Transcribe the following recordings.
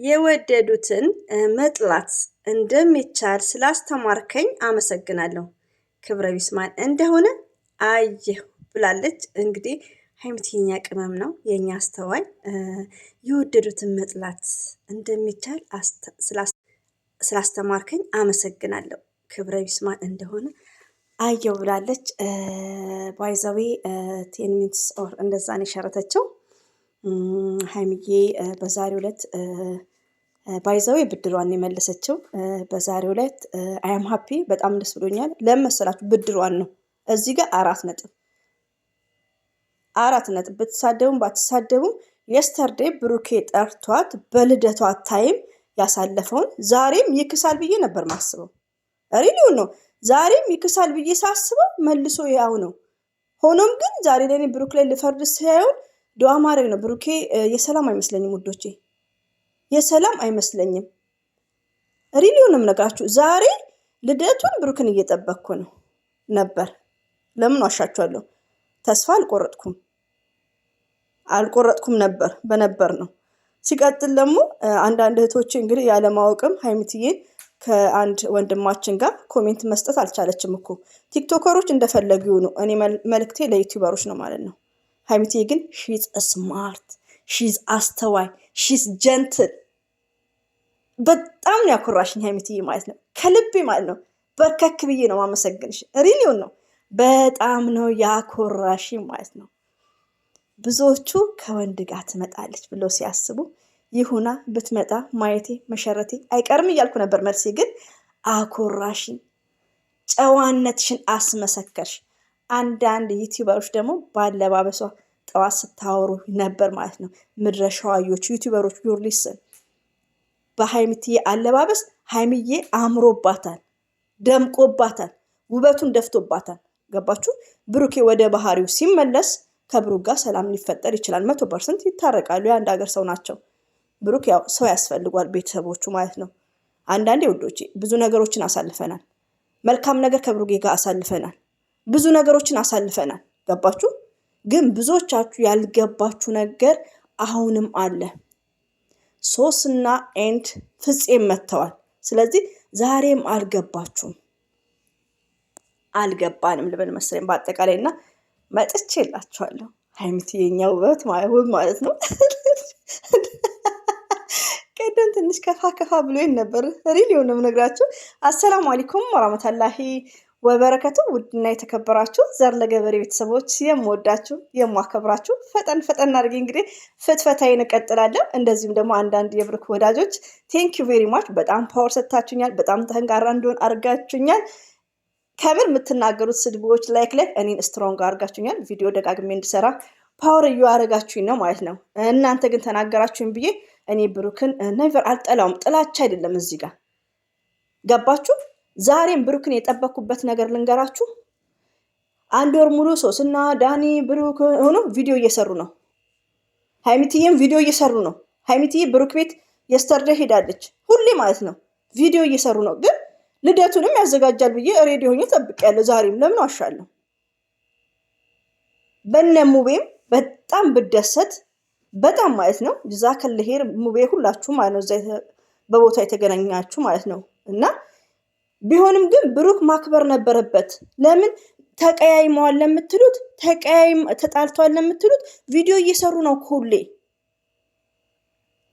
የወደዱትን መጥላት እንደሚቻል ስላስተማርከኝ አመሰግናለሁ። ክብረ ቢስማን እንደሆነ አየሁ ብላለች። እንግዲህ ሀይሚቲ የኛ ቅመም ነው፣ የኛ አስተዋይ። የወደዱትን መጥላት እንደሚቻል ስላስተማርከኝ አመሰግናለሁ። ክብረ ቢስማን እንደሆነ አየሁ ብላለች። ባይዘዌ 10 ሚኒትስ ኦር እንደዛ ነው የሸረተችው። ሀይሚዬ በዛሬው ዕለት ባይዘዌ ብድሯን የመለሰችው በዛሬው ዕለት አያም ሀፒ በጣም ደስ ብሎኛል። ለምን መሰላችሁ? ብድሯን ነው። እዚህ ጋር 4 ነጥብ ብትሳደቡም ባትሳደቡም የስተርዴ ብሩኬ ጠርቷት በልደቷ ታይም ያሳለፈውን ዛሬም ይክሳል ብዬ ነበር ማስበው። ሪሊውን ነው። ዛሬም ይክሳል ብዬ ሳስበው መልሶ ያው ነው። ሆኖም ግን ዛሬ ላይ ብሩክ ላይ ልፈርድ ሳይሆን ዱዓ ማድረግ ነው። ብሩኬ የሰላም አይመስለኝም ውዶቼ፣ የሰላም አይመስለኝም። ሪሊውንም ነግራችሁ ዛሬ ልደቱን ብሩክን እየጠበቅኩ ነው ነበር። ለምን ዋሻችኋለሁ? ተስፋ አልቆረጥኩም በነበር ነው። ሲቀጥል ደግሞ አንዳንድ እህቶች እንግዲህ ያለማወቅም ሀይሚትዬን ከአንድ ወንድማችን ጋር ኮሜንት መስጠት አልቻለችም እኮ። ቲክቶከሮች እንደፈለጉ ነው። እኔ መልክቴ ለዩቲዩበሮች ነው ማለት ነው። ሀይሚትዬ ግን ሺዝ ስማርት፣ ሺዝ አስተዋይ፣ ሺዝ ጀንትል። በጣም ነው ያኮራሽኝ ሀይሚትዬ ማለት ነው። ከልቤ ማለት ነው። በርከክ ብዬ ነው ማመሰግንሽ። ሪሊውን ነው። በጣም ነው ያኮራሽኝ ማለት ነው። ብዙዎቹ ከወንድ ጋር ትመጣለች ብለው ሲያስቡ ይሁና ብትመጣ ማየቴ መሸረቴ አይቀርም እያልኩ ነበር። መልሴ ግን አኮራሽኝ፣ ጨዋነትሽን አስመሰከርሽ። አንዳንድ ዩቲዩበሮች ደግሞ ባለባበሷ ጠዋት ስታወሩ ነበር ማለት ነው። ምድረ ሸዋዮች ዩቲዩበሮች ዩርሊስን በሀይሚትዬ አለባበስ ሀይሚዬ አምሮባታል፣ ደምቆባታል፣ ውበቱን ደፍቶባታል። ገባችሁ? ብሩኬ ወደ ባህሪው ሲመለስ ከብሩክ ጋር ሰላም ሊፈጠር ይችላል። 100% ይታረቃሉ። የአንድ ሀገር ሰው ናቸው። ብሩክ ያው ሰው ያስፈልጓል፣ ቤተሰቦቹ ማለት ነው። አንዳንዴ ውዶቼ ብዙ ነገሮችን አሳልፈናል። መልካም ነገር ከብሩኬ ጋር አሳልፈናል። ብዙ ነገሮችን አሳልፈናል። ገባችሁ? ግን ብዙዎቻችሁ ያልገባችሁ ነገር አሁንም አለ። ሶስና ኤንድ ፍፄም መጥተዋል። ስለዚህ ዛሬም አልገባንም ልበል መሰለኝ በአጠቃላይ እና መጥቼ የላችኋለሁ። ሀይሚትዬ የኛ ውበት ማለት ነው። ቀደም ትንሽ ከፋ ብሎኝ ነበር። ሪሊውን ነው የምነግራችሁ። አሰላሙ አለይኩም ወራህመቱላሂ ወበረከቱ። ውድና የተከበራችሁ ዘር ለገበሬ ቤተሰቦች የምወዳችሁ የማከብራችሁ፣ ፈጠን አድርጌ እንግዲህ ፍትፈታዬን እቀጥላለሁ። እንደዚሁም ደግሞ አንዳንድ የብሩክ ወዳጆች ቴንክ ዩ ቬሪ ማች፣ በጣም ፓወር ሰጥታችሁኛል። በጣም ጠንካራ እንደሆን አድርጋችሁኛል። ከምር የምትናገሩት ስድቦች ላይክ እኔን ስትሮንግ አድርጋችሁኛል። ቪዲዮ ደጋግሜ እንድሰራ ፓወር እያደረጋችሁኝ ነው ማለት ነው። እናንተ ግን ተናገራችሁኝ ብዬ እኔ ብሩክን ነቨር አልጠላውም። ጥላቻ አይደለም እዚህ ጋር ገባችሁ? ዛሬም ብሩክን የጠበኩበት ነገር ልንገራችሁ። 1 ወር ሙሉ ሶስና ዳኒ ብሩክ ሆኖ ቪዲዮ እየሰሩ ነው። ሀይሚትዬም ቪዲዮ እየሰሩ ነው። ሀይሚትዬ ብሩክ ቤት የስተርዴ ሄዳለች። ሁሌ ማለት ነው ቪዲዮ እየሰሩ ነው። ግን ልደቱንም ያዘጋጃል ብዬ ሬዲዮ ሆኜ ጠብቄያለሁ። ዛሬም ለምን ዋሻለሁ? በነሙቤም በጣም ብደሰት በጣም ማለት ነው። ጀዛከል ኸይር ሙቤ፣ ሁላችሁ ማለት ነው እዛ በቦታ የተገናኛችሁ ማለት ነው። እና ቢሆንም ግን ብሩክ ማክበር ነበረበት። ለምን ተቀያይመዋል ለምትሉት፣ ተጣልተዋል ለምትሉት ቪዲዮ እየሰሩ ነው ሁሌ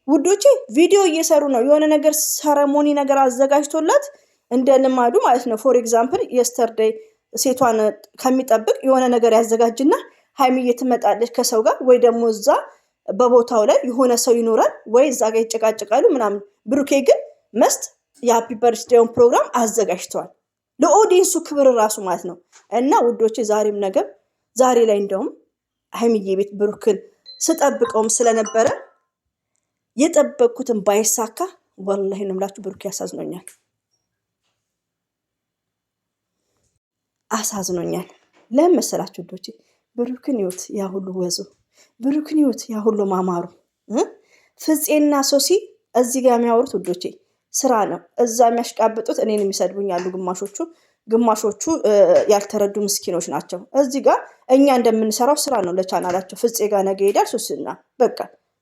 ውዶቼ፣ ቪዲዮ እየሰሩ ነው። የሆነ ነገር ሰረሞኒ ነገር አዘጋጅቶላት እንደ ልማዱ ማለት ነው። ፎር ኤግዛምፕል የስተርዴይ ሴቷን ከሚጠብቅ የሆነ ነገር ያዘጋጅና ሀይሚዬ ትመጣለች ከሰው ጋር፣ ወይ ደግሞ እዛ በቦታው ላይ የሆነ ሰው ይኖራል፣ ወይ እዛ ጋር ይጨቃጨቃሉ ምናምን። ብሩኬ ግን መስት የሀፒ በርዝዴውን ፕሮግራም አዘጋጅተዋል፣ ለኦዲየንሱ ክብር ራሱ ማለት ነው። እና ውዶቼ ዛሬም ነገም ዛሬ ላይ እንደውም ሀይሚዬ ቤት ብሩክን ስጠብቀውም ስለነበረ የጠበቅኩትን ባይሳካ ወላሂ ነው የምላችሁ ብሩክ አሳዝኖኛል። ለምን መሰላችሁ ውዶቼ? ብሩክን ይወት ያ ሁሉ ወዙ፣ ብሩክን ይወት ያ ሁሉ ማማሩ። ፍፄና ሶሲ እዚህ ጋር የሚያወሩት ውዶቼ ስራ ነው። እዛ የሚያሽቃብጡት እኔን የሚሰድቡኝ ያሉ ግማሾቹ ያልተረዱ ምስኪኖች ናቸው። እዚህ ጋር እኛ እንደምንሰራው ስራ ነው ለቻናላቸው። ፍፄ ጋር ነገ ሄዳል ሶሲና በቃ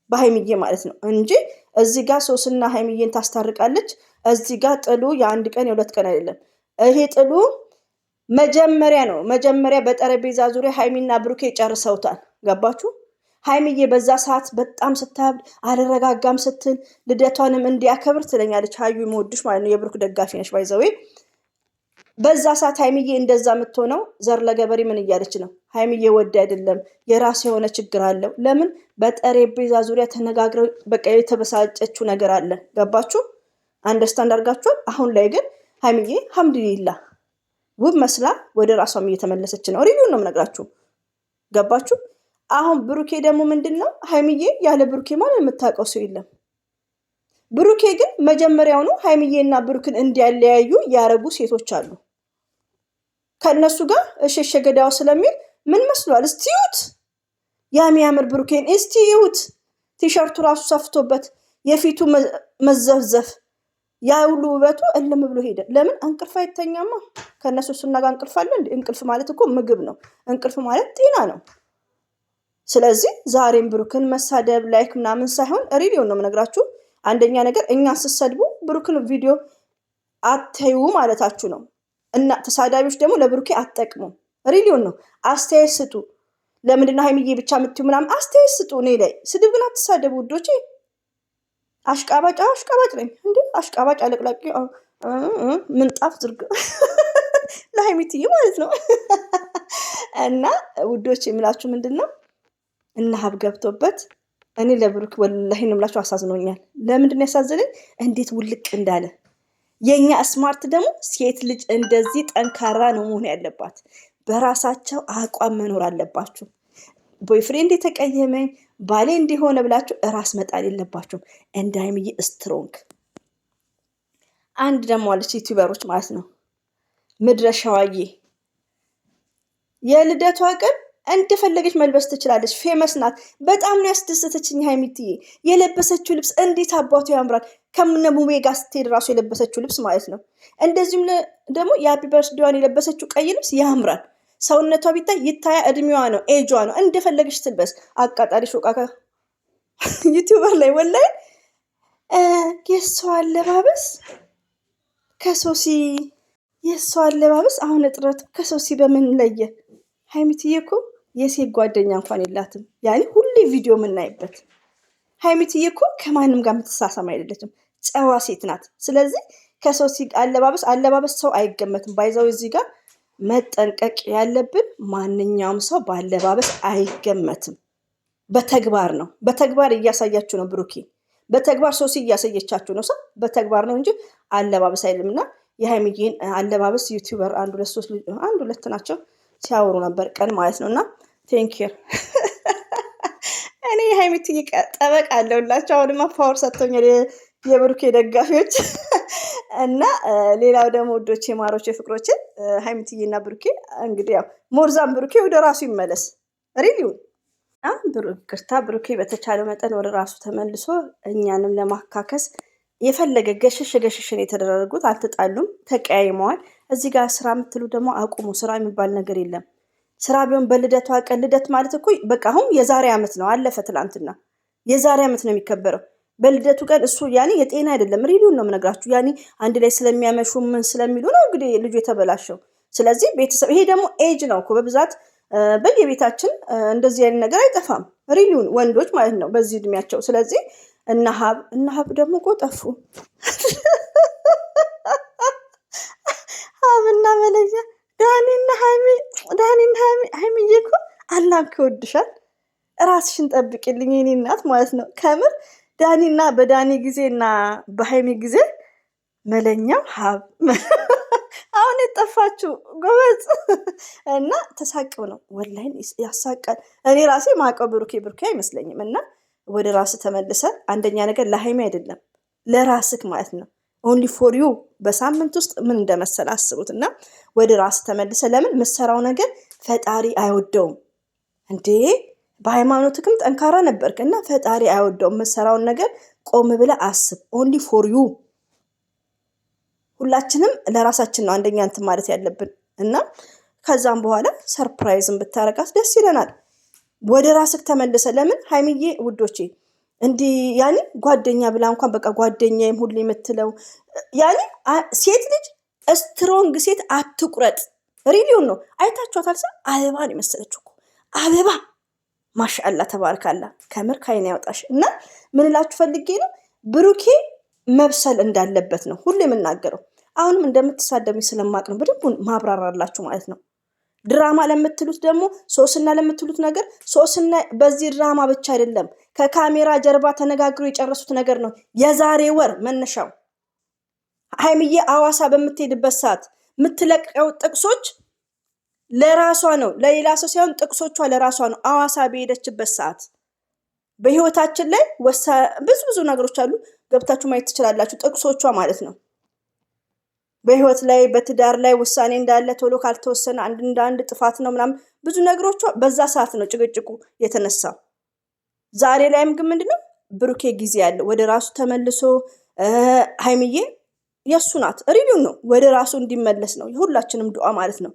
በሀይሚዬ ማለት ነው እንጂ እዚህ ጋር ሶስና ሀይሚዬን ታስታርቃለች። እዚህ ጋር ጥሉ የአንድ ቀን የሁለት ቀን አይደለም። ይሄ ጥሉ መጀመሪያ ነው። መጀመሪያ በጠረጴዛ ዙሪያ ሀይሚና ብሩኬ ጨርሰውታል። ገባችሁ? ሀይሚዬ በዛ ሰዓት በጣም ስታብድ አልረጋጋም ስትል ልደቷንም እንዲያከብር ትለኛለች። ሀዩ የምወድሽ ማለት ነው፣ የብሩክ ደጋፊ ነች ባይዘዌ። በዛ ሰዓት ሀይሚዬ እንደዛ የምትሆነው ዘር ለገበሬ ምን እያለች ነው? ሀይሚዬ ወድ አይደለም፣ የራሱ የሆነ ችግር አለው። ለምን በጠረጴዛ ዙሪያ ተነጋግረው በቃ የተበሳጨችው ነገር አለ። ገባችሁ? አንደርስታንድ አድርጋችኋል? አሁን ላይ ግን ሀይሚዬ ሀምድሊላህ ውብ መስላ ወደ ራሷም እየተመለሰች ነው። ሪቪውን ነው የምነግራችሁ። ገባችሁ? አሁን ብሩኬ ደግሞ ምንድን ነው ሀይሚዬ ያለ ብሩኬ ማለት የምታውቀው ሰው የለም። ብሩኬ ግን መጀመሪያውኑ ሀይሚዬና ብሩክን እንዲያለያዩ ያረጉ ሴቶች አሉ። ከእነሱ ጋር እሸሸ ገዳው ስለሚል ምን መስሏል? እስቲ ይዩት፣ የሚያምር ብሩኬን እስቲ ይዩት። ቲሸርቱ ራሱ ሰፍቶበት የፊቱ መዘፍዘፍ ያ ሁሉ ውበቱ እልም ብሎ ሄደ። ለምን እንቅልፍ አይተኛማ? ከእነሱ ስናጋ እንቅልፍ አለ እንዴ? እንቅልፍ ማለት እኮ ምግብ ነው። እንቅልፍ ማለት ጤና ነው። ስለዚህ ዛሬም ብሩክን መሳደብ ላይክ ምናምን ሳይሆን ሪሊዮን ነው የምነግራችሁ። አንደኛ ነገር እኛ ስትሰድቡ ብሩክን ቪዲዮ አታዩ ማለታችሁ ነው። እና ተሳዳቢዎች ደግሞ ለብሩኬ አትጠቅሙም። ሪሊዮን ነው። አስተያየት ስጡ። ለምንድነው ሀይሚዬ ብቻ የምትዩ ምናምን አስተያየት ስጡ። እኔ ላይ ስድብ ግን አትሳደቡ ውዶቼ። አሽቃባጭ ነኝ እንዴ? አሽቃባጭ አለቅላቂ ምንጣፍ ዝርግ ለሀይሚትዬ ማለት ነው። እና ውዶች የምላችሁ ምንድን ነው እና ሀብ ገብቶበት እኔ ለብሩክ ወላሂ ነው የምላችሁ አሳዝኖኛል። ለምንድን ነው ያሳዝነኝ? እንዴት ውልቅ እንዳለ። የኛ ስማርት ደግሞ ሴት ልጅ እንደዚህ ጠንካራ ነው መሆን ያለባት። በራሳቸው አቋም መኖር አለባችሁ። ቦይፍሬንድ የተቀየመኝ ባሌ እንዲሆነ ብላችሁ እራስ መጣል የለባችሁም። እንደ ሀይሚዬ ስትሮንግ። አንድ ደግሞ አለች ዩቲዩበሮች ማለት ነው ምድረ ሸዋዬ የልደቷ ቀን እንደፈለገች መልበስ ትችላለች። ፌመስ ናት። በጣም ነው ያስደሰተችኝ ሀይሚትዬ። የለበሰችው ልብስ እንዴት አባቱ ያምራል። ከምነ ሙቤ ጋር ስትሄድ ራሱ የለበሰችው ልብስ ማለት ነው። እንደዚሁም ደግሞ የሀፒ በርዝዴዋን የለበሰችው ቀይ ልብስ ያምራል። ሰውነቷ ቢታይ ይታያ፣ እድሜዋ ነው ኤጇ ነው። እንደፈለገች ትልበስ። አቃጣሪ ሾቃካ ዩቲዩበር ላይ ወላይ የእሷ አለባበስ ከሶሲ የእሷ አለባበስ አሁን እጥረቱ ከሶሲ በምን ለየ? ሀይሚትዬ እኮ የሴት ጓደኛ እንኳን የላትም። ያኔ ሁሌ ቪዲዮ የምናይበት ሀይሚትዬ እኮ ከማንም ጋር የምትሳሳም አይደለችም። ጨዋ ሴት ናት። ስለዚህ ከሶሲ አለባበስ ሰው አይገመትም። ባይዛው እዚህ ጋር መጠንቀቅ ያለብን ማንኛውም ሰው በአለባበስ አይገመትም። በተግባር ነው። በተግባር እያሳያችሁ ነው። ብሩኬ በተግባር ሶሲ እያሳየቻችሁ ነው። ሰው በተግባር ነው እንጂ አለባበስ አይደለም። እና የሀይሚዬን አለባበስ ዩቲዩበር አንድ ሁለት ናቸው ሲያወሩ ነበር ቀን ማለት ነው። እና ቴንኪር እኔ የሀይሚትዬ ጠበቃ አለሁላቸው። አሁንማ ፓወር ሰጥቶኛል የብሩኬ ደጋፊዎች። እና ሌላው ደግሞ ውዶቼ ማሮቼ ፍቅሮቼ ሀይሚትዬና ብሩኬ እንግዲህ ያው ሞርዛን ብሩኬ ወደ ራሱ ይመለስ። ሪሊውን ብሩኬ በተቻለ መጠን ወደ ራሱ ተመልሶ እኛንም ለማካከስ የፈለገ ገሸሽን የተደረጉት አልተጣሉም፣ ተቀያይመዋል። እዚህ ጋር ስራ የምትሉ ደግሞ አቁሙ። ስራ የሚባል ነገር የለም። ስራ ቢሆን በልደቷ ቀን ልደት ማለት እኮ በቃ አሁን የዛሬ ዓመት ነው አለፈ። ትላንትና የዛሬ ዓመት ነው የሚከበረው በልደቱ ቀን። እሱ ያኔ የጤና አይደለም። ሪሊውን ነው የምነግራችሁ። ያኔ አንድ ላይ ስለሚያመሹ ምን ስለሚሉ ነው እንግዲህ ልጁ የተበላሸው። ስለዚህ ቤተሰብ ይሄ ደግሞ ኤጅ ነው እኮ በብዛት በየቤታችን እንደዚህ አይነት ነገር አይጠፋም። ሪሊውን ወንዶች ማለት ነው በዚህ እድሜያቸው። ስለዚህ እና ሀብ ደግሞ እኮ ጠፉ። ሀብና መለያ ዳኒና ሀይሚዬ እኮ አላክ ይወድሻል። ራስሽን ጠብቂልኝ የኔ እናት ማለት ነው። ከምር ዳኒና በዳኒ ጊዜና በሀይሚ ጊዜ መለኛው ሀብ አሁን የጠፋችሁ ጎበዝ። እና ተሳቅብ ነው ወላሂ ያሳቃል። እኔ ራሴ ማቀው ብሩኬ አይመስለኝም። እና ወደ ራስ ተመልሰ አንደኛ ነገር ለሀይሚ አይደለም ለራስክ ማለት ነው። ኦንሊ ፎር ዩ በሳምንት ውስጥ ምን እንደመሰለ አስቡት። እና ወደ ራስ ተመልሰ ለምን ምሰራው ነገር ፈጣሪ አይወደውም እንዴ? በሃይማኖትክም ጠንካራ ነበርክ እና ፈጣሪ አይወደውም። ምሰራውን ነገር ቆም ብለ አስብ። ኦንሊ ፎር ዩ። ሁላችንም ለራሳችን ነው አንደኛ እንትን ማለት ያለብን። እና ከዛም በኋላ ሰርፕራይዝን ብታረጋት ደስ ይለናል። ወደ ራስክ ተመልሰ ለምን ሀይሚዬ ውዶቼ እንዲህ ያኔ ጓደኛ ብላ እንኳን በቃ ጓደኛዬም ሁሉ የምትለው ያኔ ሴት ልጅ ስትሮንግ ሴት አትቁረጥ። ሪሊዮን ነው አይታችኋታል። አበባ ነው የመሰለችው እኮ አበባ ማሻአላ ተባረካላ። ከምር ካይን ያውጣሽ። እና ምን እላችሁ ፈልጌ ነው ብሩኬ መብሰል እንዳለበት ነው ሁሉ የምናገረው። አሁንም እንደምትሳደሙ ስለማቅ ነው በደንብ ማብራራላችሁ ማለት ነው። ድራማ ለምትሉት ደግሞ ሶስና ለምትሉት ነገር ሶስና በዚህ ድራማ ብቻ አይደለም ከካሜራ ጀርባ ተነጋግሮ የጨረሱት ነገር ነው። የዛሬ ወር መነሻው ሀይሚዬ አዋሳ በምትሄድበት ሰዓት የምትለቀው ጥቅሶች ለራሷ ነው፣ ለሌላ ሰው ሳይሆን ጥቅሶቿ ለራሷ ነው። አዋሳ በሄደችበት ሰዓት በህይወታችን ላይ ብዙ ነገሮች አሉ፣ ገብታችሁ ማየት ትችላላችሁ። ጥቅሶቿ ማለት ነው። በህይወት ላይ በትዳር ላይ ውሳኔ እንዳለ ቶሎ ካልተወሰነ አንድ ጥፋት ነው ምናምን ብዙ ነገሮቿ በዛ ሰዓት ነው ጭቅጭቁ የተነሳው። ዛሬ ላይም ግን ምንድነው ብሩኬ ጊዜ ያለው ወደ ራሱ ተመልሶ ሀይሚዬ የሱ ናት ሪሊው ነው ወደ ራሱ እንዲመለስ ነው የሁላችንም ዱዓ ማለት ነው።